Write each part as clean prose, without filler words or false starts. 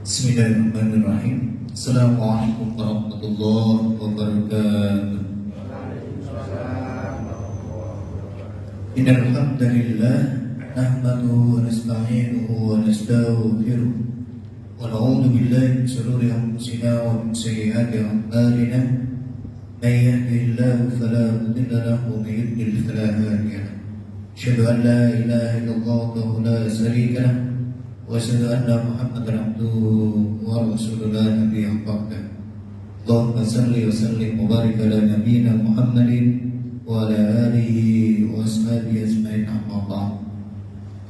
Bismillahirrahmanirrahim. Assalamualaikum warahmatullahi wabarakatuh. Innal hamdalillah nahmaduhu wa nasta'inuhu wa nastaghfiruh wa na'udzu billahi min shururi anfusina wa min sayyiati a'malina. May yahdihillahu fala mudilla lahu wa may yudlil fala hadiya lahu. Asyhadu an la ilaha illallah wahdahu la syarika lahu wa asyhadu anna Muhammadan abduhu wa rasuluhu la nabiyya ba'da. Allahumma shalli wa sallim wa barik ala nabiyyina Muhammadin wa ala alihi wa ashabihi ajma'in, amma ba'd.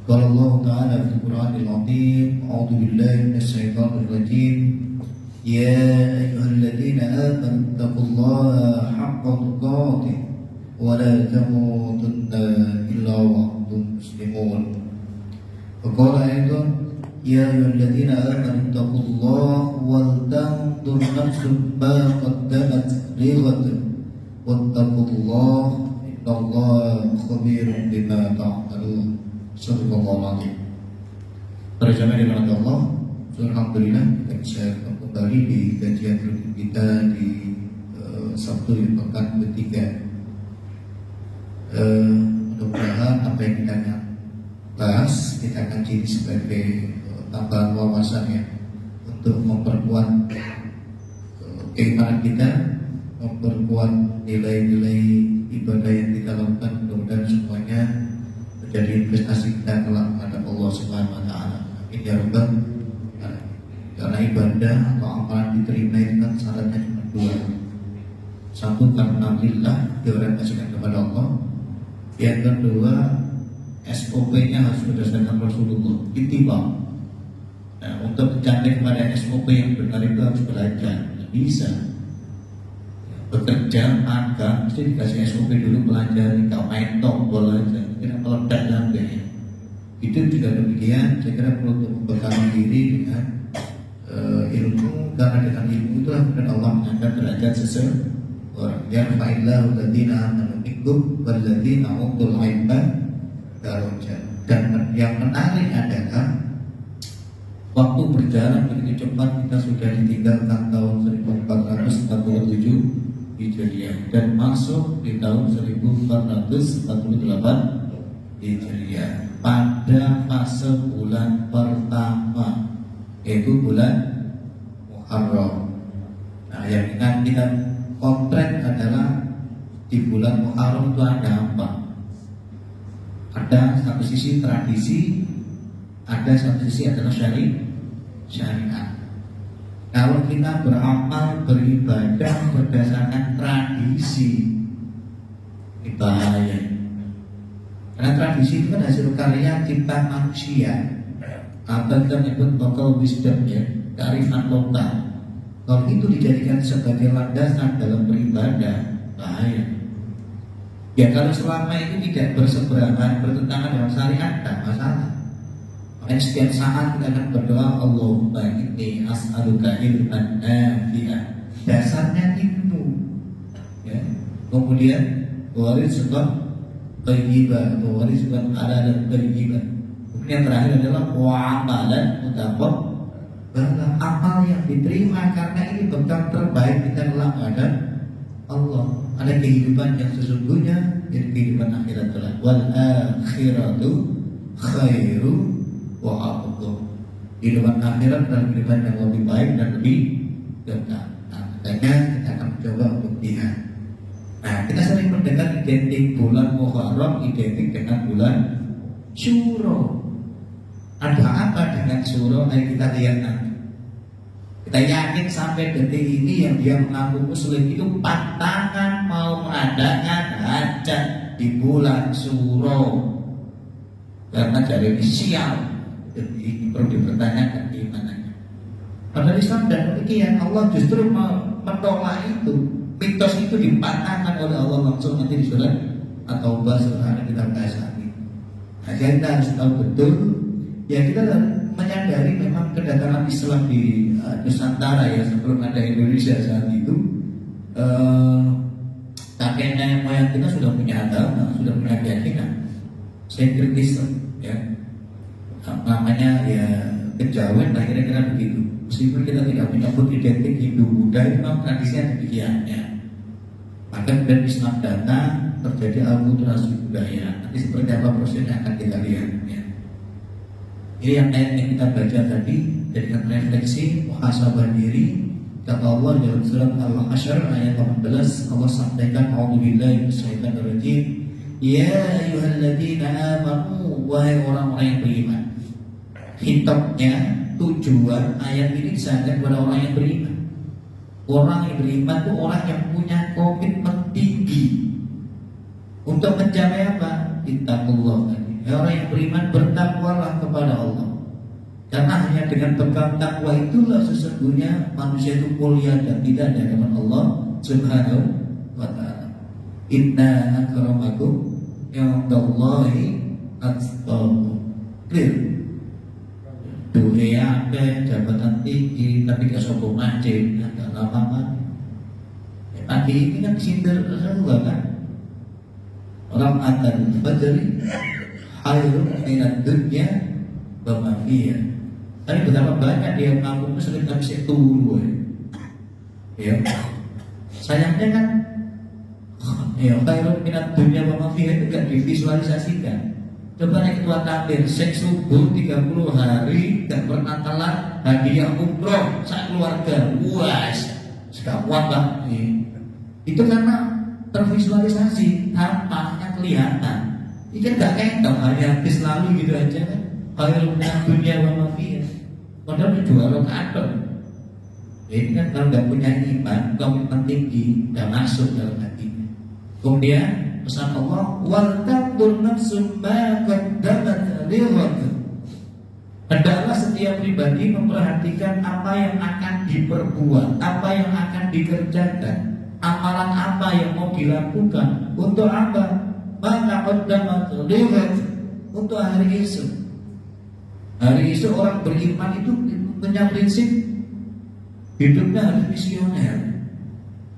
Qala Allah ta'ala fil Qur'anil 'azim, a'udzu billahi minasy syaithanir rajim. Ya ayyuhalladzina amanu taqullaha haqqa tuqatih wa la tamutunna illa wa antum muslimun. Wa qala aidan ya ayyuhalladzina amanu taqullaha wal tanzur nafsum ma qaddamat lighad wattaqullaha innallaha khabirun bima ta'malun. Subhanallah. Para jamaah di rahmat Allah, alhamdulillah kita bisa kembali di kajian rutin kita di Sabtu pekan ketiga. Mudah-mudahan apa yang kita akan bahas kita akan jadi sebagai tambahan wawasan ya, untuk memperkuat keimanan kita, memperkuat nilai-nilai ibadah yang kita lakukan. Mudah-mudahan semuanya menjadi investasi kita kelak pada Allah Subhanahu wa taala. Amin ya rabbal alamin. Karena ibadah atau amalan diterima itu kan syaratnya cuma dua. Satu, karena lillah, diorientasikan kepada Allah. Yang kedua, SOP-nya harus berdasarkan Rasulullah, ittiba'. Nah, untuk mencapai kepada SOP yang benar itu harus belajar. Tidak bisa bekerja, magang, mesti dikasih SOP dulu, pelajari. Kalau main tombol aja, kira meledak lambenya. Itu juga demikian. Saya kira perlu untuk membekali diri dengan ilmu, karena dengan ilmu itulah kemudian Allah mengangkat derajat seseorang. Yarfa'illahu alladziina aamanu minkum walladziina utul 'ilma darajat. Dan yang menarik adalah waktu berjalan begitu cepat, kita sudah ditinggalkan tahun 1447 Hijriah dan masuk di tahun 1448 Hijriah pada fase bulan pertama, yaitu bulan Muharram. Nah, yang ingat kita kontrak adalah di bulan Muharram itu ada apa? Ada satu sisi tradisi, ada satu sisi adalah syariat. Kalau kita beramal, beribadah berdasarkan tradisi, ini bahaya. Karena tradisi itu kan hasil karya cipta manusia, atau kita menyebut local wisdom ya, kearifan lokal. Kalau itu dijadikan sebagai landasan dalam beribadah, bahaya. Ya kalau selama itu tidak berseberangan, bertentangan dengan syariat, tak masalah. Makanya setiap saat kita akan berdoa, Allahumma inni as'aluka ilman nafi'ah. Dasarnya ilmu ya. Kemudian warizqan thayyibah, warizqan halalan thayyibah. Kemudian yang terakhir adalah wa'amalan mutaqabbal. Amal yang diterima karena ini bekal terbaik kita kelak ada Allah. Ada kehidupan yang sesungguhnya, yaitu kehidupan akhirat kelak. Wal akhiratu khairu wa afdal. Kehidupan akhirat adalah kehidupan yang lebih baik dan lebih kekal. Nah, makanya kita akan mencoba untuk lihat. Nah, kita sering mendengar identik bulan Muharram identik dengan bulan Syuro. Ada apa dengan Syuro? Ayo kita lihat nanti. Kita yakin sampai detik ini yang dia mengaku muslim itu pantangan mau mengadakan hajat di bulan Syuro. Karena dari sial. Jadi perlu dipertanyakan keimanannya. Padahal Islam dan demikian, Allah justru menolak itu. Mitos itu dipatahkan oleh Allah langsung nanti di surat At-Taubah surah yang kita bahas lagi. Nah, kita harus tahu betul. Ya kita menyadari memang kedatangan Islam di Nusantara ya, sebelum ada Indonesia saat itu, kakek nenek moyang kita sudah punya agama, sudah punya keyakinan. Synkretisme ya, namanya ya kejawen lah kira-kira begitu. Meskipun kita tidak menyebut identik Hindu Buddha, itu memang tradisinya demikian ya. Maka dari Islam datang terjadi akulturasi budaya. Nanti seperti apa prosesnya akan kita lihat ya. Ini yang ayat yang kita baca tadi, jadikan refleksi, muhasabah diri. Kata Allah dalam surat Al-Hasyr ayat 18, Allah sampaikan a'udzubillahi minasyaitonir rajim. Ya ayyuhalladzina amanu, wahai orang-orang yang beriman. Hitopnya, tujuan ayat ini disampaikan kepada orang yang beriman. Orang yang beriman itu orang yang punya komitmen tinggi untuk mencapai apa? Ittaqullah. Orang yang beriman bertakwalah kepada Allah. Karena hanya dengan bekal takwa itulah sesungguhnya manusia itu mulia dan tidak di hadapan Allah Subhanahu wa ta'ala. Inna akramakum indallahi atqakum. Clear. Dunia ada jabatan tinggi tapi gak sombong aja, gak lama-lama. Tadi ini kan sindir Rasulullah kan. Orang akan berdiri hayrun minad dunya wa ma fiha. Tapi betapa banyak dia mengaku sering kami setulu ya. Sayangnya kan ya khairun minat dunia wa ma fiha itu gak divisualisasikan. Coba naik ketua takbir seks subuh 30 hari gak pernah telat hadiah umroh sak keluarga. Wah, sekamuan lah. Itu karena tervisualisasi, tampaknya kelihatan. Itu gak ketok hanya habis lalu gitu aja kan. Khairun minat dunia wa ma fiha. Padahal jual kantor. Ini kan kalau nggak punya iman, komitmen tinggi, nggak masuk dalam hatinya. Kemudian pesan Allah, wal tanzur nafsum ma qaddamat lighad. Hendaklah setiap pribadi memperhatikan apa yang akan diperbuat, apa yang akan dikerjakan, amalan apa yang mau dilakukan, untuk apa? Ma qaddamat lighad, untuk hari esok. Hari itu orang beriman itu punya prinsip hidupnya harus visioner.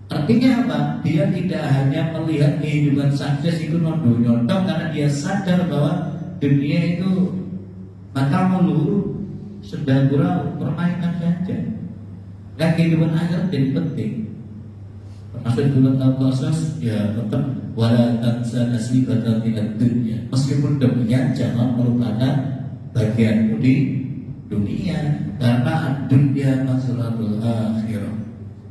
Artinya apa? Dia tidak hanya melihat kehidupan sukses itu non-dunyodong, karena dia sadar bahwa dunia itu mata melulu sedang permainan saja. Dan kehidupan akhirat jadi penting. Termasuk bulan Al-Qasas ya tetap wala tansa nasibaka minad dunya. Meskipun demikian jangan melupakan bagianmu di dunia, karena dunia masalahul akhirah.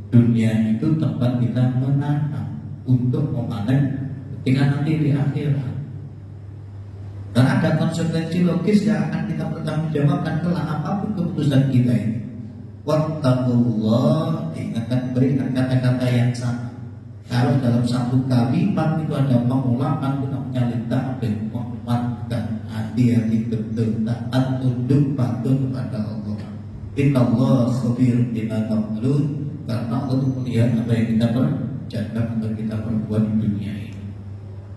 Dunia itu tempat kita menanam untuk memanen ketika nanti di akhirat. Dan ada konsekuensi logis yang akan kita pertanggungjawabkan kelak apapun keputusan kita ini. Wattaqullah, diingatkan, berikan kata-kata yang sama. Kalau dalam satu kalimat itu ada pengulangan, kita menyalin ta'bir, menguatkan hati-hati betul, taat, tunduk, patuh kepada Allah. Innallaha khabir bima ta'malun. Karena Allah itu melihat apa yang kita kerjakan atau kita perbuat di dunia ini.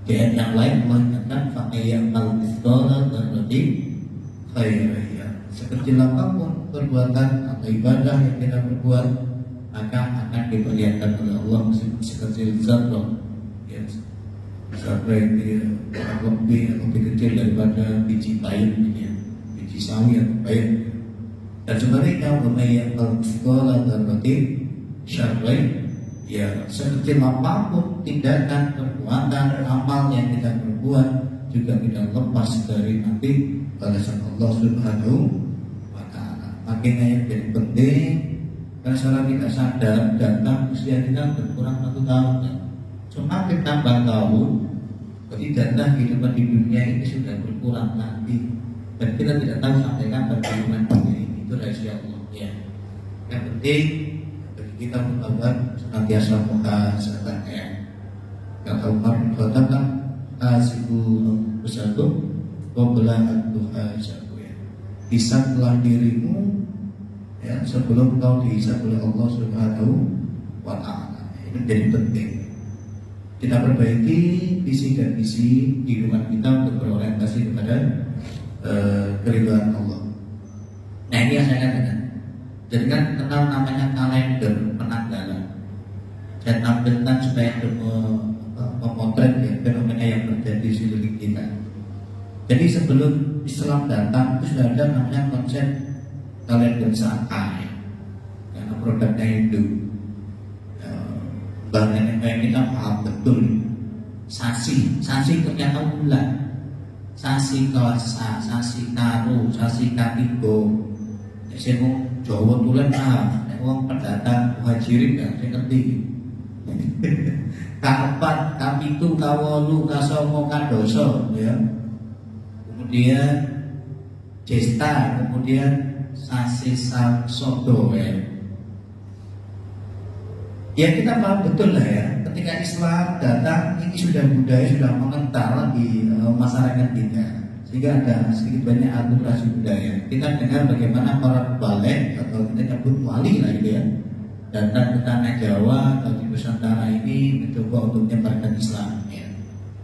Di ayat yang lain Allah katakan fa'ayyamal mithqala dzarratin khairan. Sekecil apapun perbuatan atau ibadah yang kita perbuat, maka akan diperlihatkan oleh Allah meskipun sekecil zarrah. Ya, zarrah itu lebih kecil daripada biji payung ini, biji sawi atau payung. Dan sebaliknya fa'ayyamal mithqala dzarratin syarri, ya sekecil apapun tindakan, perbuatan, amal yang kita perbuat juga tidak lepas dari nanti balasan Allah Subhanahu wa ta'ala. Makanya yang jadi penting, karena secara tidak sadar datang usia kita berkurang 1 tahun kan? Semakin tambah tahun, berarti data kehidupan di dunia ini sudah berkurang nanti, dan kita tidak tahu sampai kapan kehidupan dunia ini. Itu rahasia Allah ya. Yang penting kita berkabar senantiasa muhasabah ya. Kata Umar bin Khattab kan asibu bersatu qabla an tuhasabu ya. Hisablah dirimu ya sebelum kau dihisab oleh Allah Subhanahu wa ta'ala. Ini jadi penting. Kita perbaiki visi dan misi kehidupan kita untuk berorientasi kepada keridhaan Allah. Nah ini yang saya katakan. Jadi kan kenal namanya kalender penanggalan. Saya tampilkan supaya memotret ya fenomena yang terjadi di seluruh kita. Jadi sebelum Islam datang itu sudah ada namanya konsep kalender Saka ya. produknya Hindu. Bang nenek kita paham betul. Sasi ternyata bulan. Sasi Kelasa, sasi Karo, sasi Katigo. Saya mau Jawa tulen paham. Wong pendatang muhajirin kan saya ngerti. Kapat, kapitu, kawolu, kasomo, kadoso, ya. Kemudian Jesta, kemudian sasi Sodo, ya. Ya kita paham betul lah ya. Ketika Islam datang, ini sudah budaya sudah mengental di masyarakat kita. Sehingga ada sedikit banyak akulturasi budaya. Kita dengar bagaimana para balik atau kita nyebut wali lah gitu ya, datang ke tanah Jawa atau di Nusantara ini mencoba untuk menyebarkan Islam. Ya.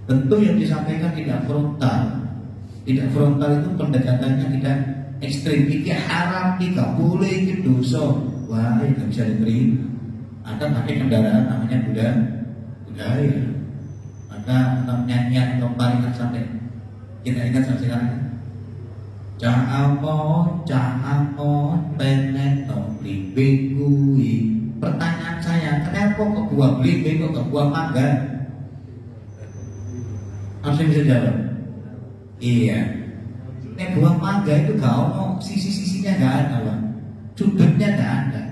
Tentu yang disampaikan tidak frontal. Tidak frontal itu pendekatannya tidak ekstrim. Ini haram, tidak boleh, itu dosa. Wah, tidak bisa diterima. Ada pakai kendaraan namanya budaya. Maka nyanyian atau paringan sampai kita ingat sampai sekarang. Ca'amon, penet, blimbing kui. Pertanyaan saya, kenapa kok buah blimbing kok buah mangga? Langsung bisa jawab. Iya. Buah mangga itu gak ono, sisi-sisinya gak ada, Bang. Sudutnya gak ada.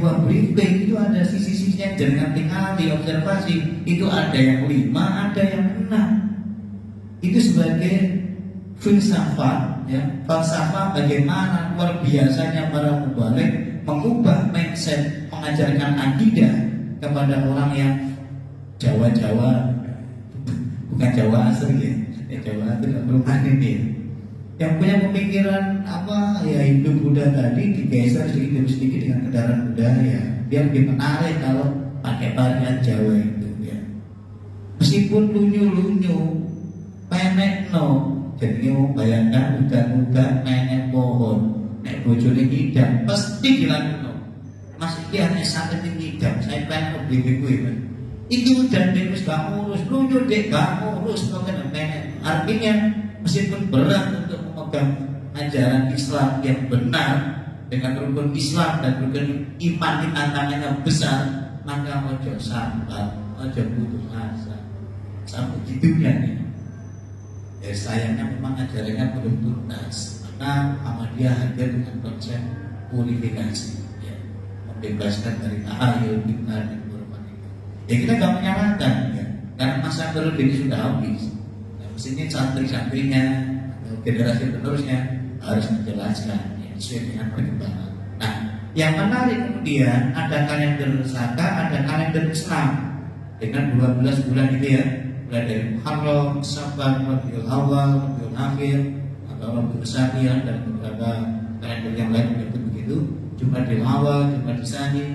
Buah blimbing itu ada sisi-sisinya, jangan tinggal observasi. Itu ada yang 5, ada yang 6. Itu sebagai filsafat, ya, falsafah bagaimana luar biasanya para mubalik mengubah mindset, mengajarkan akidah kepada orang yang Jawa, bukan Jawa asli ya, Jawa itu tidak perubahan ini, yang punya pemikiran apa ya Hindu Buddha tadi digeser sedikit demi sedikit dengan kendaraan budaya, biar lebih menarik kalau pakai varian Jawa itu, ya. Meskipun lunyu-lunyu penek no, jadi mau bayangkan udah menek pohon, nek bojone ngidam pasti dilakukan. Mas iki aneh sakit ngidam, saya pengen beli kuwi. Iki udah dek wis gak ngurus, lunyu dek gak ngurus kok kena menek. Artinya meskipun berat untuk memegang ajaran Islam yang benar dengan rukun Islam dan rukun iman di tantangannya besar, maka ojo sabar, ojo putus asa. Sampai gitunya nih. Ya sayangnya memang ajarannya belum tuntas. Maka Ahmadiyah hadir dengan konsep purifikasi, ya, membebaskan dari tahayul, fitnah dan korban itu. Ya kita gak menyalahkan, ya, karena masa periode ini sudah habis. Nah, mestinya santri-santrinya atau generasi penerusnya harus menjelaskan, ya, sesuai dengan perkembangan. Nah, yang menarik kemudian ada kalender Saka, ada kalender Islam dengan 12 bulan itu ya. Mulai dari Muharram, Saban, Rabiul Awal, Rabiul Akhir, atau Rabiul Saniyah dan beberapa kalender yang lain begitu. Jumadil Awal, Jumadil Tsani,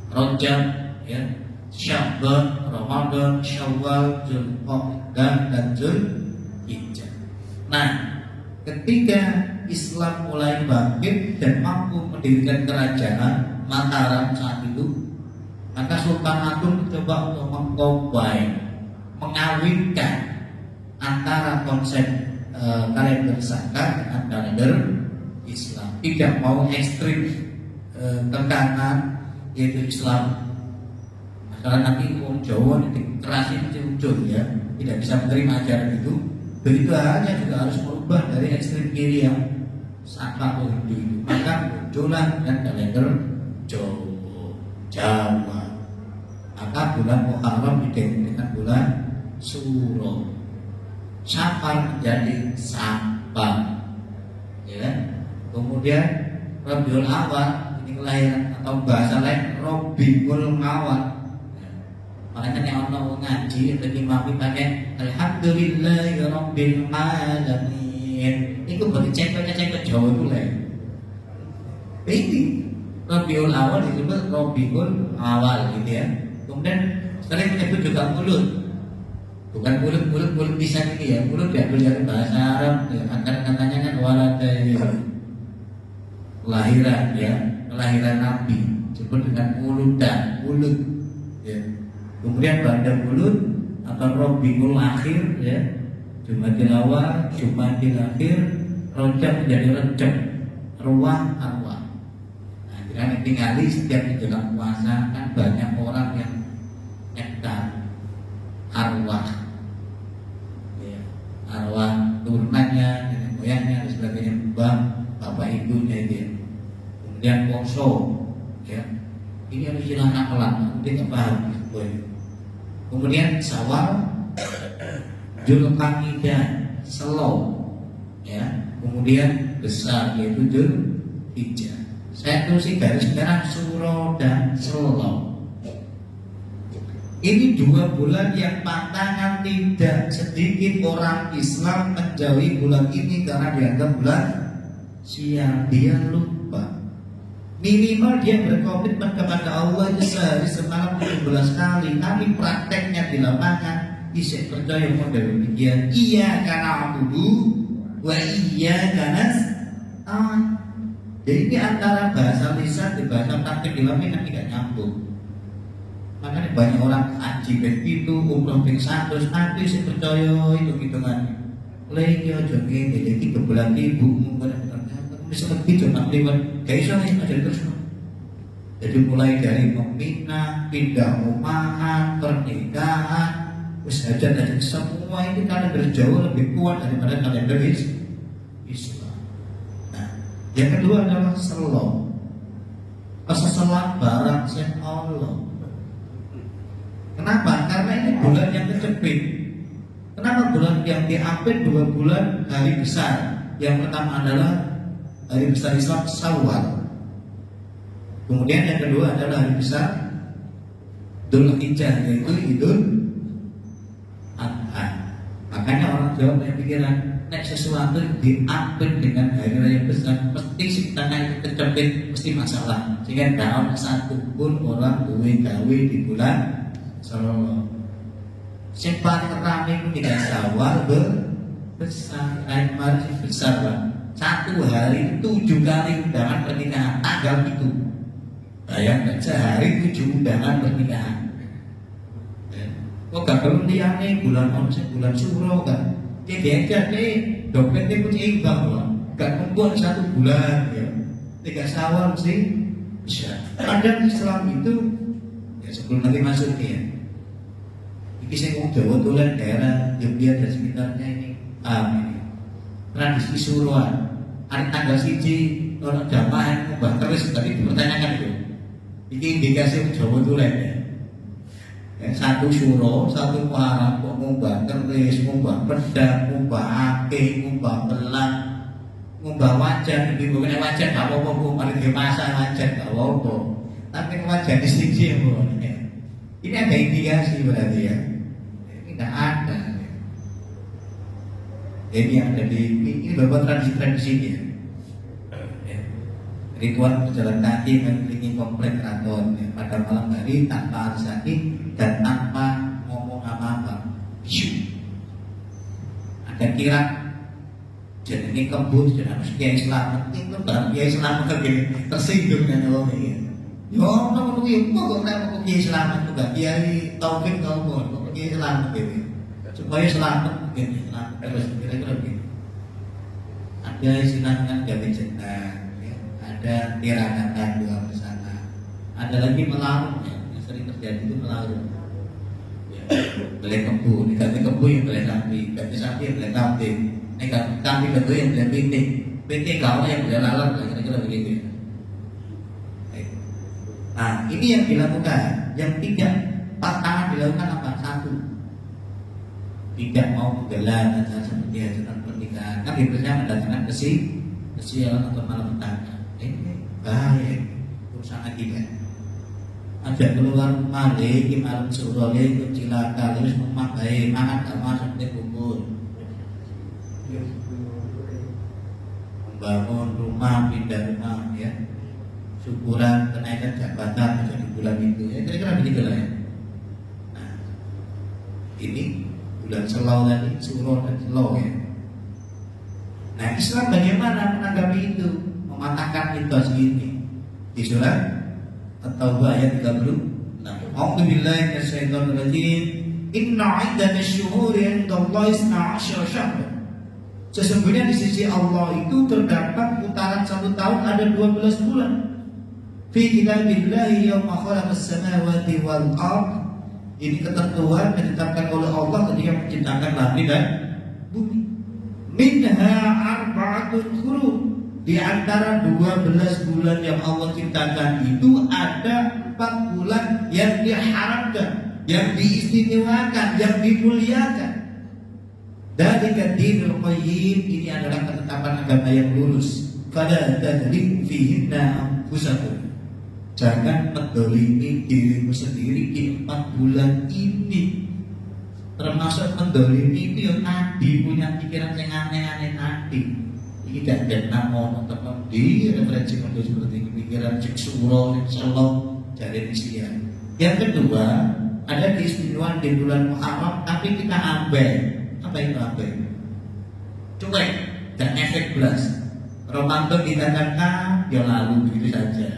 Rajab, ya, Sya'ban, Ramadan, Syawal, Dzulqa'dah dan Dzulhijjah. Nah, ketika Islam mulai bangkit dan mampu mendirikan kerajaan Mataram saat itu, maka Sultan Agung mencoba untuk mengawinkan antara konsep kalender Saka dengan kalender Islam. Tidak mau ekstrim ke kanan, yaitu Islam. Masalah nanti orang Jawa nanti keras itu muncul, ya, tidak bisa menerima ajaran itu. Begitu hanya juga harus merubah dari ekstrim kiri yang Saka Hindu itu. Maka muncullah dan kalender Jawa. Maka bulan Muharram identik dengan bulan Suro. Safar menjadi Saban, ya. Kemudian Rabiul Awal ini kelahiran atau bahasa lain Rabiul Awal. Makanya yang orang ngaji atau imami pakai Alhamdulillahirabbil alamin. Itu bagi cengkok Jawa itu lah. Ini Rabiul Awal disebut Rabiul Awal gitu ya. Kemudian sering menyebut juga mulut, bukan mulut bisa gitu ya, mulut diambil dari bahasa Arab, ya. Akar katanya kan walada kelahiran, ya, kelahiran Nabi disebut dengan mulut, ya. Kemudian pada mulut atau Rabiul Akhir, ya, Jumadil Awal, Jumadil Akhir, Rajab menjadi Rajab, Ruah, Arwah. Nah, Jangan tinggali setiap menjelang puasa kan banyak orang yang nyekar arwah, ya, arwah turunannya, nenek moyangnya dan sebagainya, bang, bapak ibunya dia. Kemudian poso, ya, ini harus hilang amalan, mungkin nggak paham. Kemudian Syawal, Dzulqa'dah, Selo, ya, kemudian besar yaitu Dzulhijjah. Saya tulis garis merah Suro dan Selo. Ini 2 bulan yang pantangan, tidak sedikit orang Islam menjauhi bulan ini karena dianggap bulan sial. Dia lupa. Minimal dia berkomitmen kepada Allah itu sehari semalam 17 kali, tapi prakteknya di lapangan isek percaya model demikian. Iya karena abudu, wa iya karena jadi ini antara bahasa lisan dan bahasa praktek di lapangan tidak nyambung. Makanya banyak orang haji begitu, umroh ping 100, aku sih percaya itu hitungannya. Lagi aja gini, jadi kebelan ibu, bisa lebih cuma lewat, kayak soalnya aja terus. Jadi mulai dari meminang, pindah rumahan, pernikahan, usaha dan semua ini kalender jauh lebih kuat daripada kalender Islam. Yang kedua adalah selo. Keseselan barang sen Allah. Kenapa? Karena ini bulan yang kecepit. Kenapa bulan yang diambil 2 bulan hari besar? Yang pertama adalah hari besar Islam Syawal. Kemudian yang kedua adalah hari besar Dzulhijjah, yaitu Idul Adha. Makanya orang Jawa punya pikiran, nek sesuatu diambil dengan hari raya besar, mesti sekitarnya itu kecepit, mesti masalah. Sehingga tahun satu pun orang gawe di bulan Solo. Yang paling ramai itu tidak Syawal besar, masih besar Pak. 1 hari 7 kali undangan pernikahan tanggal itu. Bayangkan sehari 7 undangan pernikahan. Kok gak perlu liane bulan onset, bulan suro kan? Dia dompetnya punya imbang loh. Gak membuat 1 bulan ya. 3 Syawal mesti bisa. Padahal Islam itu ya sebelum nanti masuk ya. Ini saya ngomong Jawa Tulen daerah Jogja dan sekitarnya ini. Ini tradisi suruhan. Hari tanggal 1 orang jamaah ngubah terus tadi dipertanyakan itu. Ini indikasi Jawa Tulen ya. Yang 1 Syuro, 1 Muharram kok ngubah keris, ngubah pedang, ngubah akeh, ngubah belang, ngubah wajan. Ini bukannya wajan gak apa-apa, paling di masa wajan gak apa-apa. Tapi wajan di sini ya bukannya. Ini ada indikasi berarti ya. Ini gak ada. Ini yang ada di ini beberapa tradisi-tradisinya. Ritual berjalan kaki mengelilingi komplek keraton ya, pada malam hari tanpa arsani dan tanpa ngomong apa-apa. Ada kirap, jadi ini kebut, jadi harus kiai selamat. Itu baru kiai selamat begini tersinggung dengan orang ini. Ya, orang itu kok kenapa kiai selamat juga kiai taufik kau kok kiai selamat gitu. Supaya selamat begini, selamat terus kira-kira begini. Ada istilahnya gawe jenang. Ada tirakatan 2 bersama. Ada lagi melarung ya, yang sering terjadi itu melarung. Ya, beli kembu, diganti kembu yang beli sapi, ganti sapi yang beli kambing, kambing itu yang beli piting, piting kau yang beli lalat, kira-kira begitu. Ya. Nah, ini yang dilakukan. Yang 3 pantangan dilakukan apa? 1, tidak mau menggelar acara seperti acara pernikahan. Kan biasanya mendatangkan kesialan atau malapetaka. Ini bahaya urusan akibat. Ajak keluar rumah deh, malam suruh deh, cilaka, terus memakai makan gak masuk deh bubur. Membangun rumah, pindah rumah, ya. Syukuran kenaikan jabatan menjadi bulan itu, ya kira-kira begitu lah ya. Nah, ini bulan Selau tadi, Suro dan Selau ya. Nah, Islam bagaimana menanggapi itu? Mematahkan mitos ini di surat At-Taubah ayat 30. Nah, A'udzubillahi minasyaitonir rajim. Inna 'iddatash syuhuri 'indallahi 12 syahr. Sesungguhnya di sisi Allah itu terdapat putaran 1 tahun ada 12 bulan. fi kitabillahi yauma khalaqas samawati wal ardh. Ini ketentuan yang ditetapkan oleh Allah ketika menciptakan langit dan bumi. Minha arba'atun hurum. Di antara 12 bulan yang Allah ciptakan itu ada 4 bulan yang diharamkan, yang diistimewakan, yang dimuliakan. Dari dinul qayyim, ini adalah ketetapan agama yang lurus. Fala tadlim fihinna anfusakum. Jangan mendolimi dirimu sendiri di 4 bulan ini. Termasuk mendolimi itu yang tadi punya pikiran yang aneh-aneh tadi. Ini tidak ada nama teman di referensi model seperti ini, pikiran seksual, insyaallah jadi isian. Yang kedua, ada keistimewaan di bulan Muharram, tapi kita abai. Apa itu abai? Cuek dan efek belas. Ramadan didatangkan, ya lalu begitu saja.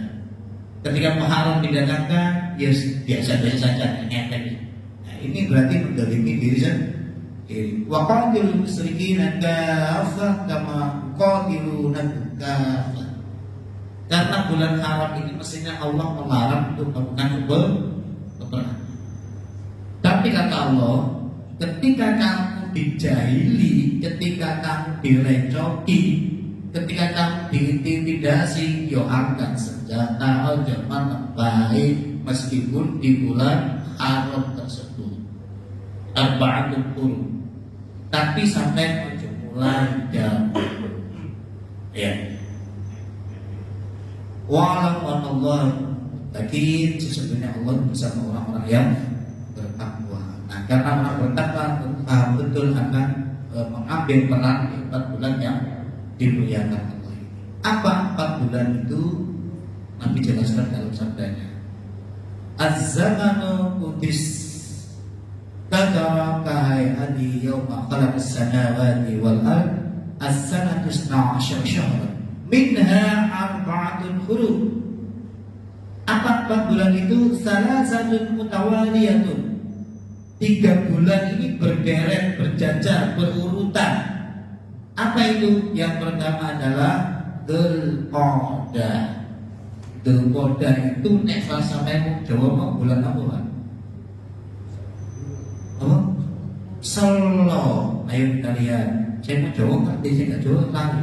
Ketika Muharram didatangkan, ya biasa-biasa saja, efek. Nah, ini berarti mendolimi diri sendiri. Wa qatilul musyrikina kaffah kama qatiluna kaffah. Karena bulan haram ini mestinya Allah melarang untuk melakukan peperangan. Tapi kata Allah, ketika kamu dijahili, ketika kamu direcoki, ketika kamu diintimidasi, yo angkat senjata, ojo baik meskipun di bulan haram tersebut. Arba'atul hurum. Tapi sampai mulai jam ya. Wa'lam Allah, tapi sesungguhnya Allah bersama orang-orang yang bertakwa. Nah, karena orang bertakwa paham betul akan mengambil peran di 4 bulan yang dimuliakan Allah. Apa 4 bulan itu? Nabi jelaskan dalam sabdanya. Az-zamanu qudis Tadara kahayati yawma khalaqas samawati wal ard as-sanatu 12 syahran minha arba'atun hurum. Apa 4 bulan itu? Salah satu mutawaliyatun. 3 bulan ini berderet, berjajar, berurutan. Apa itu? Yang pertama adalah Dzulqa'dah. Dzulqa'dah itu nek sampai Jawa mau bulan apa, Pak? Oh, Selo. Ayo kita lihat. Saya mau Jawa ngerti, saya nggak Jawa tahu.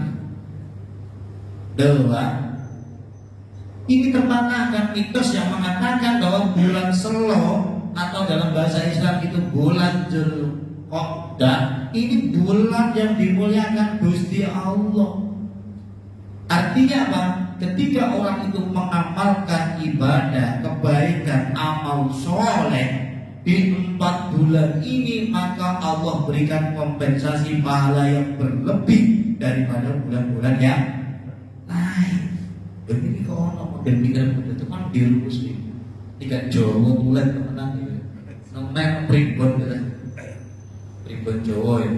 Dua. Ini terpatahkan mitos yang mengatakan bahwa bulan Selo atau dalam bahasa Islam itu bulan Dzulqa'dah, ini bulan yang dimuliakan Gusti Allah. Artinya apa? Ketika orang itu mengamalkan ibadah, kebaikan, amal soleh di 4 bulan ini, maka Allah berikan kompensasi pahala yang berlebih daripada bulan-bulan yang lain. Begini kok orang pikiran itu kan dilurus nih. Tidak Jawa bulan temenan itu. Namanya pribon gitu. Pribon Jawa ya.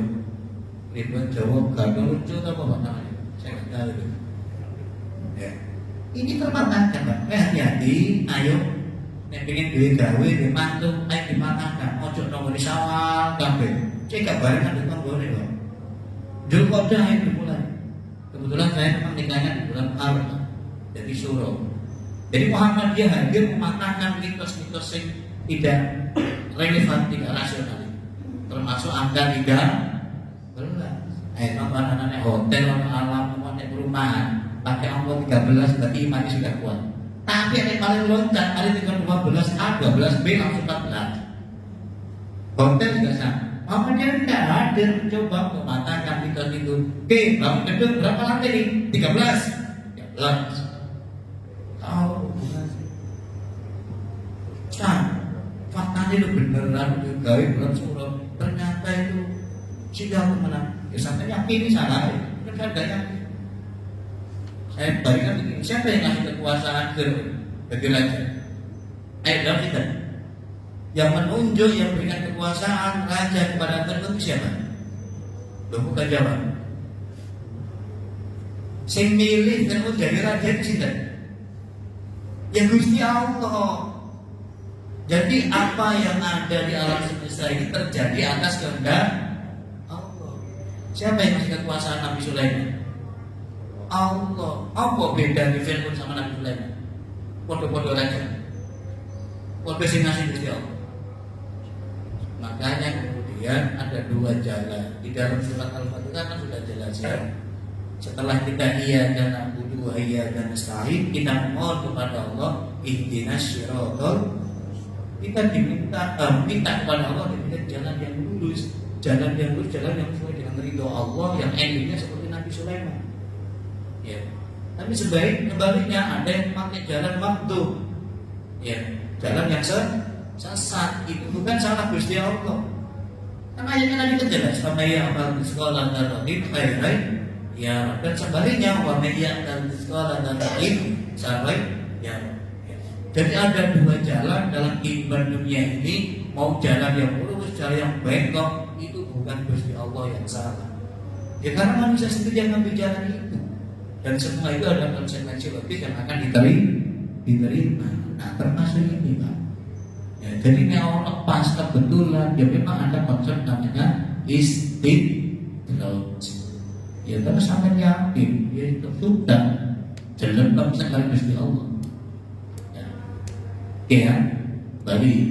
Pribon Jawa gak lucu apa namanya? Saya nggak tahu itu. Ya. Ini terpatahkan, Pak. Hati-hati, ayo. Nek pengen duwe gawe di mantu, ayo dimatahkan. Ojo nongol di sawal kabeh. Cek gak barengan di tanggone kok. Dzulqa'dah ayo dimulai. Kebetulan saya memang nikahnya di bulan Maret. Jadi Suro. Jadi Muhammadiyah hadir mematahkan mitos-mitos yang tidak relevan, tidak rasional. Termasuk angka 13. Anak-anak hotel, alam, perumahan pakai angka 13 berarti imannya sudah kuat. Tapi yang paling loncat ada 12 A, 12 B langsung 14. Hotel juga sama. Muhammadiyah tidak hadir mencoba mematahkan mitos itu. Oke, bangun gedung berapa lantai nih? 13. 13. Tahu bukan? Faktanya itu beneran gawe bulan Suro. Ternyata itu sudah menang. Ya sampai yakin ini salah. Kan gak yakin. Saya bayangkan begini, siapa yang ngasih kekuasaan bagi raja? Dalam kita. Yang menunjuk, yang berikan kekuasaan raja kepada tertentu siapa? Loh, bukan Jawa. Sing milih dan menjadi raja itu siapa? Ya Gusti Allah. Jadi apa yang ada di alam semesta ini terjadi atas kehendak Allah. Siapa yang ngasih kekuasaan Nabi Sulaiman? Allah. Apa beda di Fir'aun sama Nabi Sulaiman? podo-podo raja. Podo sing ngasih Gusti Allah. Makanya kemudian ada dua jalan. Di dalam surat Al-Fatihah kan sudah jelas ya. Setelah kita iya dan na'budu wa iya dan nasta'in, kita mohon kepada Allah ihdinas siratal, kita diminta minta kepada Allah diminta jalan yang lurus, jalan yang sesuai dengan ridho Allah, yang endingnya seperti Nabi Sulaiman. Ya. Tapi sebaliknya ada yang pakai jalan waktu, ya, jalan yang sesat. Itu bukan salah Gusti Allah. Karena ayatnya tadi kan jelas, sama ya amal sekolah dan rohim baik. Ya, dan sebaliknya wa media dan sekolah dan lain sampai ya. Jadi ada dua jalan dalam kehidupan dunia ini, mau jalan yang lurus, jalan yang bengkok, itu bukan Gusti Allah yang salah. Ya karena manusia sendiri yang ngambil jalan itu, dan semua itu ada konsekuensi logis yang akan diterima. Nah, termasuk ini, Pak. Ya, jadi ini orang pas kebetulan, ya memang ada konsep namanya istidraj. Ya terus sampai yakin, ya itu sudah jalan kamu sekali Gusti Allah. Ya. Oke ya, balik.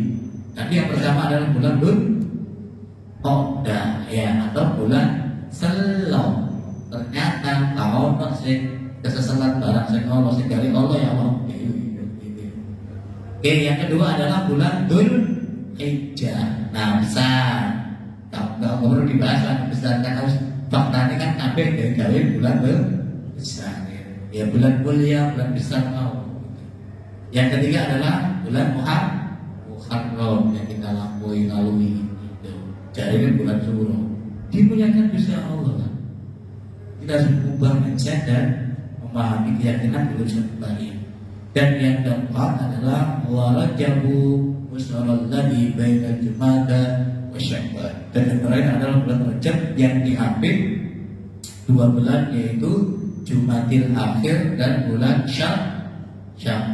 Nanti yang pertama adalah bulan Dzulqa'dah ya, atau bulan Selo. Ternyata tahun sing kesesalan barang sing Allah sing dari Allah ya Allah. Oke, yang kedua adalah bulan Dzulhijjah. Nah besar, kalau perlu dibahas lah besar kan harus. Faktanya kan kabeh gawe bulan besar ya, bulan mulia, bulan besar mau. Yang ketiga adalah bulan Muharram yang kita lalui itu. Jadi bulan Syuro dimuliakan Gusti Allah. Kita harus mengubah mindset dan memahami keyakinan dulu kembali. Dan yang keempat adalah warajabu musyaral ladzi bainal jumada wa sya'ban. Dan yang terakhir adalah bulan Rajab yang diambil dua bulan, yaitu Jumadil Akhir dan bulan Sya'ban.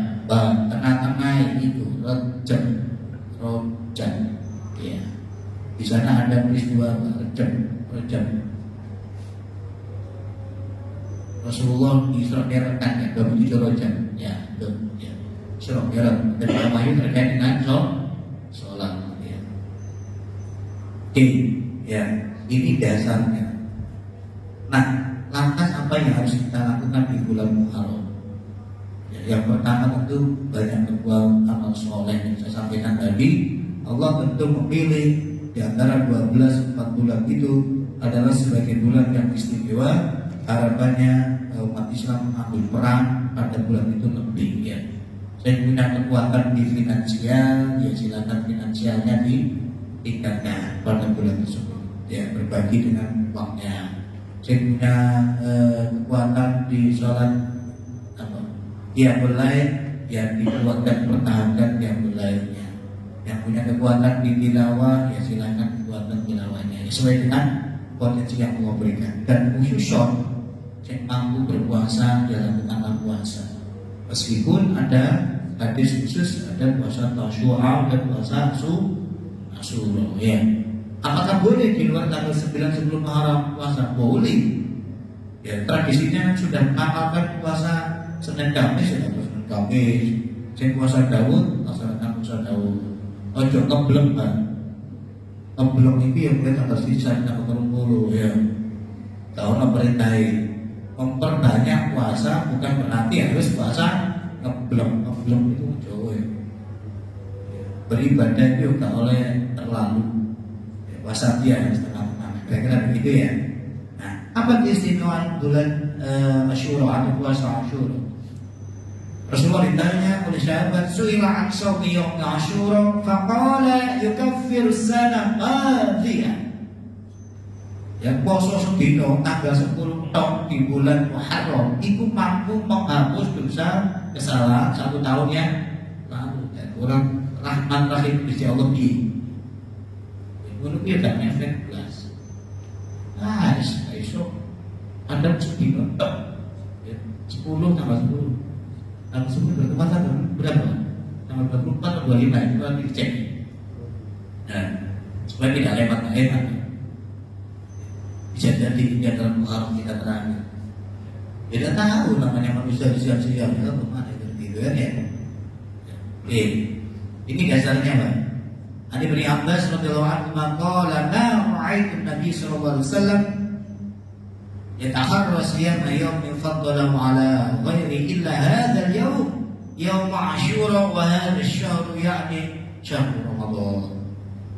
Tengah-tengah itu Rajab ya. Di sana ada peristiwa Rajab. Rasulullah Isra Mi'raj ya, 27 Rajab ya, itu ya. Isra Mi'raj dan wahyu terkait dengan sholat ya. Oke, ya, ini dasarnya. Nah, lantas apa yang harus kita lakukan di bulan Muharram? Ya, yang pertama tentu banyak berbuat amal soleh yang saya sampaikan tadi. Allah tentu memilih di antara 12-14 bulan itu adalah sebagai bulan yang istimewa. Harapannya umat Islam mengambil peran pada bulan itu lebih ya. Saya punya kekuatan di finansial, ya silakan finansialnya ditingkatkan pada bulan tersebut. Ya, berbagi dengan uangnya. Saya punya kekuatan di sholat mulai ya dikuatkan, pertahankan mulainya. Yang punya kekuatan di tilawah, ya silakan kekuatan tilawahnya sesuai dengan potensi yang Allah berikan. Dan khususnya yang mampu berpuasa, jalankanlah puasa. Meskipun ada hadis khusus, ada puasa Tasyu'a dan puasa Asyura ya. Apakah boleh di luar tanggal 9 sebelum Muharram puasa? Boleh. Ya, tradisinya sudah mengamalkan puasa Senin Kamis, ya Senin Kamis. Sing puasa Daud, laksanakan puasa Daud. Ojo ngebleng kan. Ngebleng itu yang mulai tanggal 1 sampai 30 ya. Tahun perintahin memperbanyak puasa bukan berarti harus puasa ngebleng itu jauh ya. Beribadah itu gak oleh terlalu ya, puasa dia setengah-setengah. Kira-kira begitu ya. Nah, apa keistimewaan bulan Asyura atau puasa Asyura? Rasulullah ditanya oleh sahabat, "Su'ila an shaumi yaum Asyura, faqala yukaffiru sana madhiya." Ya, puasa sedina tanggal 10 tok di bulan Muharram itu mampu menghapus dosa kesalahan 1 tahun yang lalu. Dan orang rahman rahim Gusti Allah di ngono piye tak efek blas. Ah, iso ada sedina tok. Ya, 10 tambah 10. Tanggal 10 berapa? Tanggal 24 atau 25 itu kan dicek. Nah, supaya tidak lewat. Bisa jadi ini adalah Muharram kita terakhir. Tidak tahu namanya manusia siap-siap kemana gitu kan ya. Ini dasarnya, Pak. Ani bin Abbas radhiyallahu anhu qala la ra'aitu Nabi sallallahu alaihi wasallam yatakharra siyama yawmin faddalahu ala ghairi illa hadha al-yawm yawm Ashura wa hadha ash-shahr ya'ni syahr Ramadan.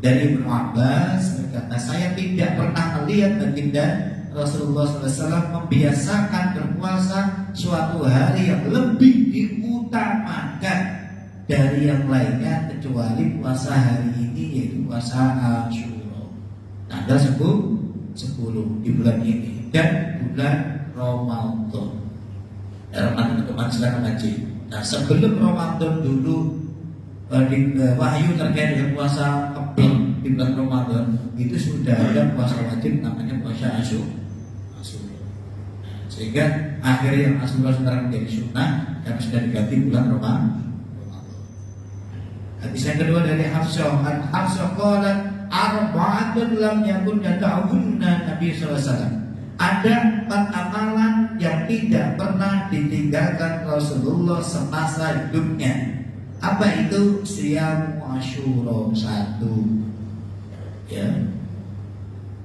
Dari Ibnu Abbas berkata, saya tidak pernah melihat baginda Rasulullah SAW membiasakan berpuasa suatu hari yang lebih diutamakan dari yang lainnya kecuali puasa hari ini, yaitu puasa Asyura tanggal 10 di bulan ini dan bulan Ramadan. Ramadan teman sekarang ngaji. Nah, sebelum Ramadan dulu wahyu terkait dengan puasa kebal di bulan Ramadan itu sudah ada puasa wajib namanya puasa Asyura. Sehingga akhirnya yang Asyura sekarang menjadi sunnah karena sudah diganti bulan Ramadan. Hadis yang kedua dari Hafsah qalat arba'atun lam yakun yata'unna Nabi sallallahu alaihi wasallam. Ada 4 amalan yang tidak pernah ditinggalkan Rasulullah semasa hidupnya. Apa itu? Siyam Asyura 1. Ya.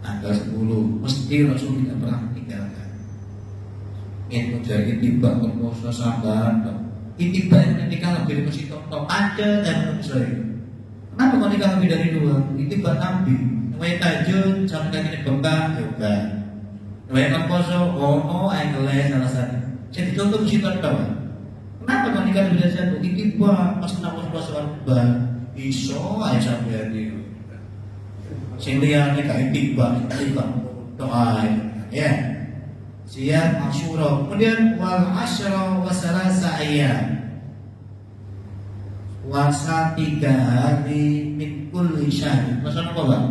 Tanggal 10 mesti Rasul tidak pernah meninggalkan. Ini menjadi tiba berpuasa sabar. Ini tiba ketika lebih dari masih tok aja dan menurut. Kenapa kau nikah lebih dari 2? Ini tiba Nabi. Namanya tajud sampai kaki bengkak juga. Namanya berpuasa angle salah satu. Jadi contoh mesti tok. Kenapa kau nikah lebih dari 1? Ini tiba pas nafas puasa sabar. Iso aja sampai hari. Sing liyane kae tiba doa ya. Siyam Asyura, kemudian wal asyra wa salasa ayyam. Puasa 3 hari min kulli syahr. Maksudnya apa, Bang?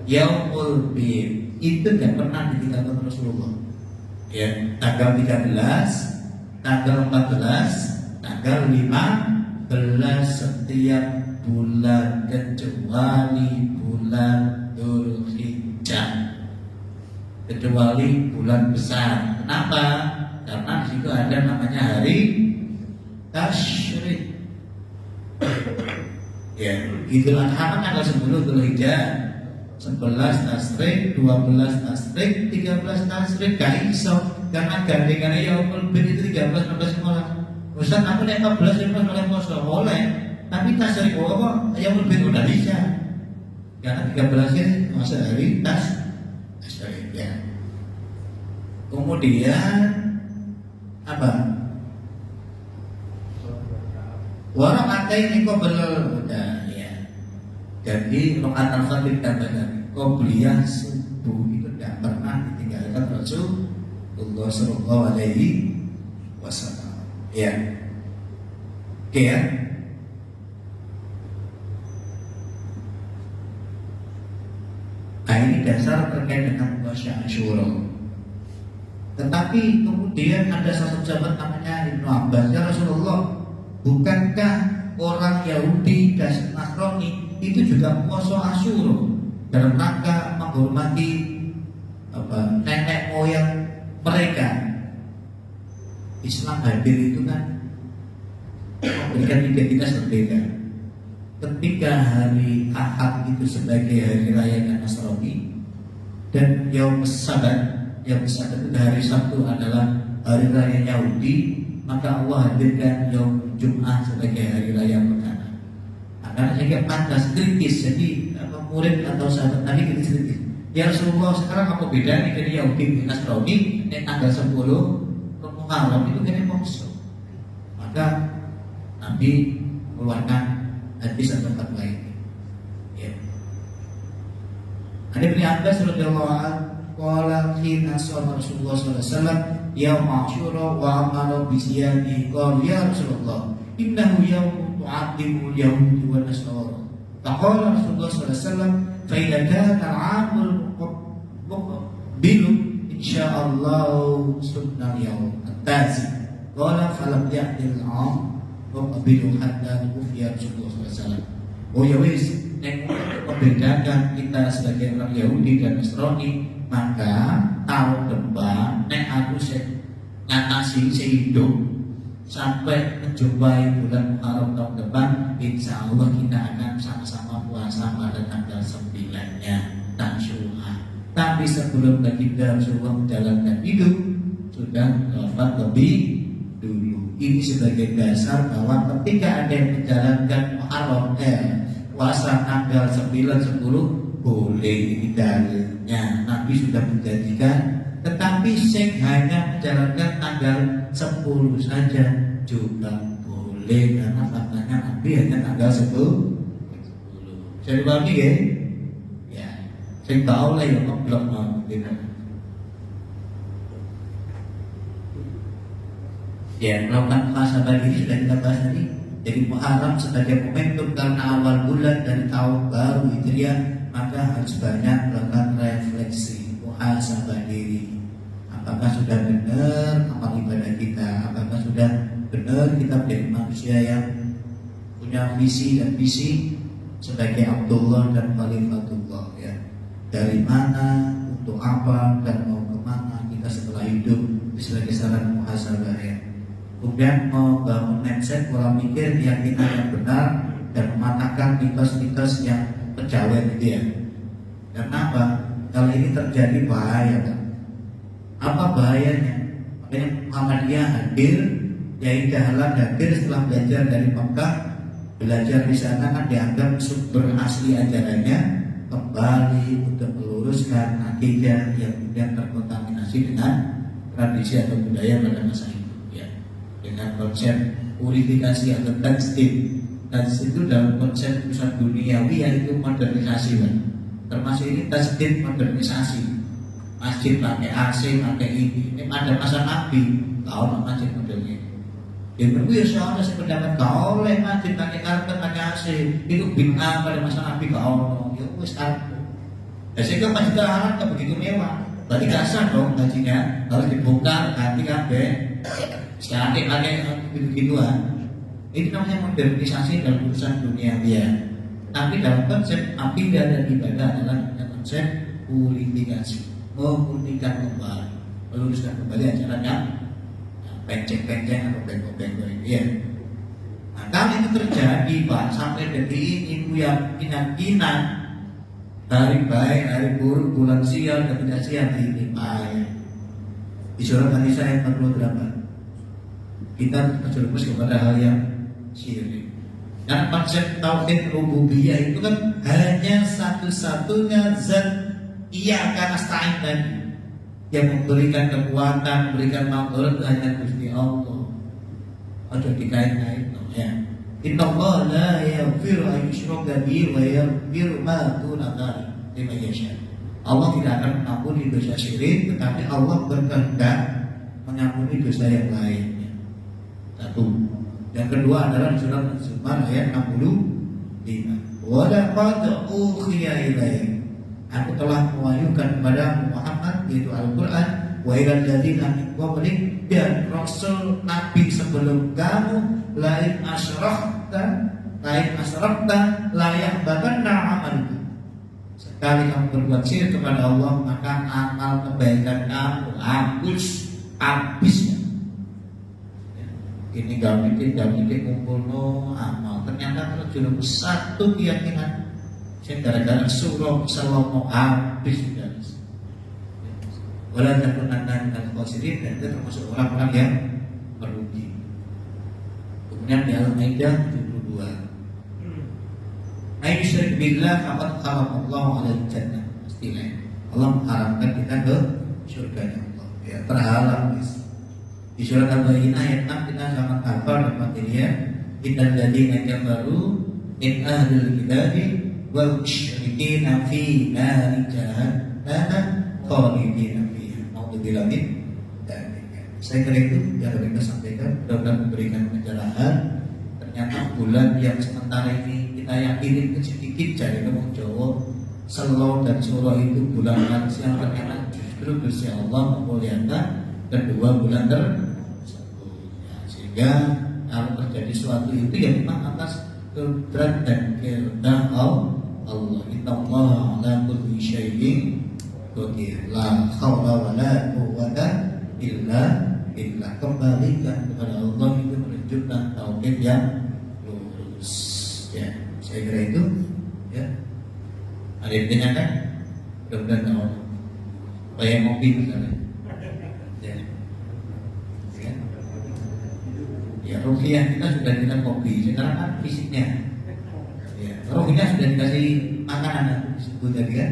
Yaumul bid. Itu tidak pernah ditinggalkan Rasulullah. Ya, tanggal 13, tanggal 14, tanggal 15 setiap bulan kecuali bulan Dzulhijjah. Kecuali bulan besar. Kenapa? Karena di situ ada namanya hari tasyrik. Ya, Idul Adha tanggal 10 Dzulhijjah, 11 tasyrik, 12 tasyrik, 13 tasyrik gak iso karena gandengannya yaumul bid itu 13, 14, 15. Ustaz, aku nek 14, 15 oleh poso boleh, tapi tasyrik apa yaumul bid udah bisa. Karena 13 masa hari tasyrik. Ya. Kemudian apa? Warakatain qoblal ya. Jadi rakaat al-fajr dan qobliyah subuh itu tidak pernah ditinggalkan Rasulullah sallallahu alaihi wasallam. Ya. Oke ya. Nah, ini dasar terkait dengan puasa Asyura. Tetapi kemudian ada satu sahabat namanya Ibnu Abbas, ya Rasulullah, bukankah orang Yahudi dan Nasrani itu juga puasa Asyura dalam rangka menghormati nenek moyang mereka? Islam hadir itu kan memberikan identitas berbeda. Ketika hari Ahad itu sebagai hari raya Nasrani dan Yaum Sabat itu hari Sabtu adalah hari raya Yahudi, maka Allah hadirkan Yaum Jum'ah sebagai hari raya Mekah. Karena sehingga pantas kritis, jadi murid atau sahabat tadi kritis. Ya Rasulullah, sekarang apa bedanya dari Yahudi dan Nasrani yang tanggal 10 Muharram itu kena poso? Maka Nabi mengeluarkan hadis atau fatwa ini. Ya. Ada Ibnu Abbas radhiyallahu anhu qala hina shoma Rasulullah sallallahu alaihi wasallam yaum Asyura wa amara bi siyami qala ya Rasulullah innahu yaumun tu'addimu al-yahud wa nasara. Faqala Rasulullah sallallahu alaihi wasallam fa idza kana al-'amul muqbilu insyaallah sunnah yaum at-tasi. Qala falam ya'ti al-'am muqbilu hatta tufiya Rasulullah sallallahu alaihi wasallam. Oh ya wis, nek membedakan kita sebagai orang Yahudi dan Nasrani, maka tahun depan nek aku ngatasi sehidup sampai menjumpai bulan Muharram tahun depan, insya Allah kita akan sama-sama puasa pada tanggal 9-nya Tasyuha. Tapi sebelum baginda Rasulullah menjalankan hidup, sudah wafat lebih dulu. Ini sebagai dasar bahwa ketika ada yang menjalankan Muharram puasa tanggal 9, 10 boleh, ini dalilnya. Nabi sudah menjanjikan. Tetapi sing hanya menjalankan tanggal 10 saja juga boleh, karena faktanya Nabi hanya tanggal 10. Saya dipahami ya? Ya, saya tahu lah ya blok mau gitu. Ya, melakukan muhasabah ini sudah kita bahas tadi. Jadi Muharram sebagai momentum karena awal bulan dari tahun baru Hijriah, maka harus banyak melakukan refleksi, muhasabah diri. Apakah sudah benar amal ibadah kita? Apakah sudah benar kita menjadi manusia yang punya visi dan misi sebagai Abdullah dan Khalifatullah ya? Dari mana, untuk apa, dan mau kemana kita setelah hidup, sebagai saran muhasabah ya. Kemudian membangun mindset, pola pikir keyakinan yang benar dan mematahkan mitos-mitos yang pejawat gitu ya. Karena apa? Kalau ini terjadi bahaya kan? Apa bahayanya? Makanya Muhammadiyah hadir, Yai Dahlan hadir setelah belajar dari Mekah. Belajar di sana kan dianggap sumber asli ajarannya, kembali untuk meluruskan akidah yang kemudian terkontaminasi dengan tradisi atau budaya pada masa itu. Dengan konsep purifikasi atau tajdid. Tajdid itu dalam konsep pusat duniawi yaitu modernisasi kan. Termasuk ini tajdid modernisasi. Masjid pakai AC, pakai ini ada masa Nabi, kau masjid modelnya. Ya berbeda ya soalnya sependapat kau oleh masjid pakai karpet, pakai AC itu bid'ah pada masa Nabi kau. Ya wes aku. Sehingga masjid Al-Haram tak begitu mewah. Berarti kasar dong gajinya harus dibongkar ganti kabeh. Sekarang pakai begitu-gituan. Ini namanya modernisasi dalam urusan dunia dia. Tapi dalam konsep akidah dan ibadah adalah konsep purifikasi, memurnikan kembali, meluruskan kembali ajarannya penceng-penceng atau bengkok-bengkok ini ya. Nah kalau itu terjadi Pak, sampai detik ini yang keyakinan hari baik, hari buruk, bulan sial, dan tidak sial ini baik. Di surat An-Nisa ayat 48 kita terjerumus kepada hal yang syirik. Dan konsep tauhid rububiyah itu kan hanya satu-satunya zat iyyaka nasta'in tadi yang memberikan kekuatan, memberikan makhluk hanya Gusti Allah. Ada dikait-kait ya. Inna Allah la yaghfiru an yushraka bihi wa yaghfiru ma duna dzalika liman yasha. Allah tidak akan mengampuni dosa syirik, tetapi Allah berkehendak mengampuni dosa yang lain. Satu. Yang kedua adalah surat Az-Zumar ayat 65. Wa laqad uhiya ilaik. Aku telah mewahyukan kepada Muhammad yaitu Al-Qur'an wa ilal ladzina min qablik, dan rasul nabi sebelum kamu lain asyrakta la yahbatanna amaluka. Sekali kamu berbuat syirik kepada Allah, maka amal kebaikan kamu habis ya. Ini gak mikir kumpul no amal. Ternyata terjerumus satu keyakinan. Saya gara-gara surah selalu habis guys. Walau takut anda dengan khosirin, dan itu termasuk orang-orang yang merugi. Kemudian di Al-Maidah 72. Ayu syirik billah faqad haramallahu 'alal jannah. Pastilah Allah mengharamkan kita ke surganya Allah. Ya, terhalang guys. Di surat Al-Baqarah ayat 6 kita sangat hafal dan materinya. Innal ladzina kafaru min ahlil kitabi wal musyrikina fi nari jahannam khalidina fiha. Nauzubillah min dzalik. Saya kira itu yang kita sampaikan, mudah-mudahan memberikan pencerahan. Ternyata bulan yang sementara ini kita yakini sedikit dari ngomong Jawa, Selo dan Suro itu bulan yang ternyata justru Gusti Allah memuliakan kedua bulan tersebut ya, sehingga kalau terjadi sesuatu itu ya memang atas kudrat dan kehendak Allah. Innallaha ala kulli syai'in qadir. La haula wala quwwata illa billah. Kembalikan kepada Allah itu mewujudkan tauhid yang lurus. Ya, saya kira itu. Ya, ada yang ditanyakan? Mudah-mudahan tahu. Kayak ngopi misalnya. Ya, ya. Ya, ruhiyah kita sudah kita kopi. Sekarang kan fisiknya. Ya, ruhnya sudah dikasih makanan disebut tadi kan.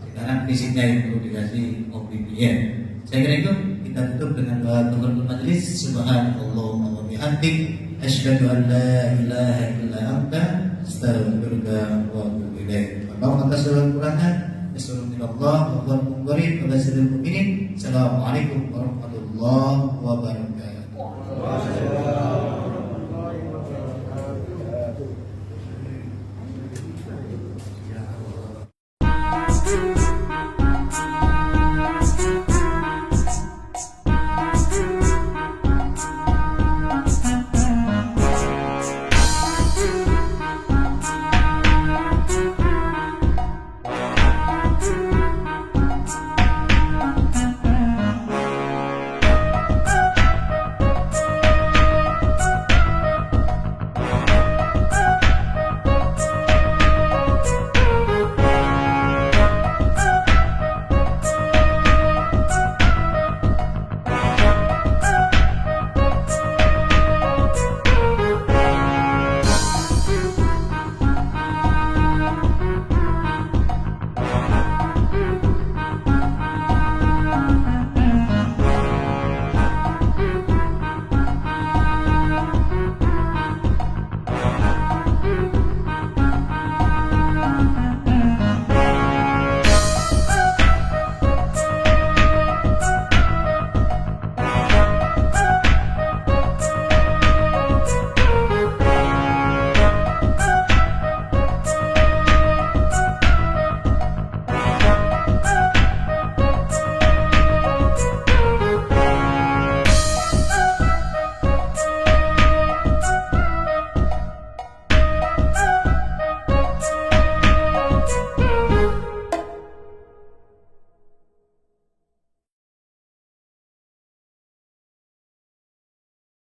Sekarang fisiknya yang perlu dikasih kopi. Ya, saya kira itu. Kita tutup dengan doa tutup majelis. Subhanallah wa bihamdik, asyhadu an la ilaha illa anta, astaghfiruka wa atubu ilaik. Wa atas al-Qur'an, assalamualaikum warahmatullahi wabarakatuh. Assalamualaikum warahmatullahi wabarakatuh.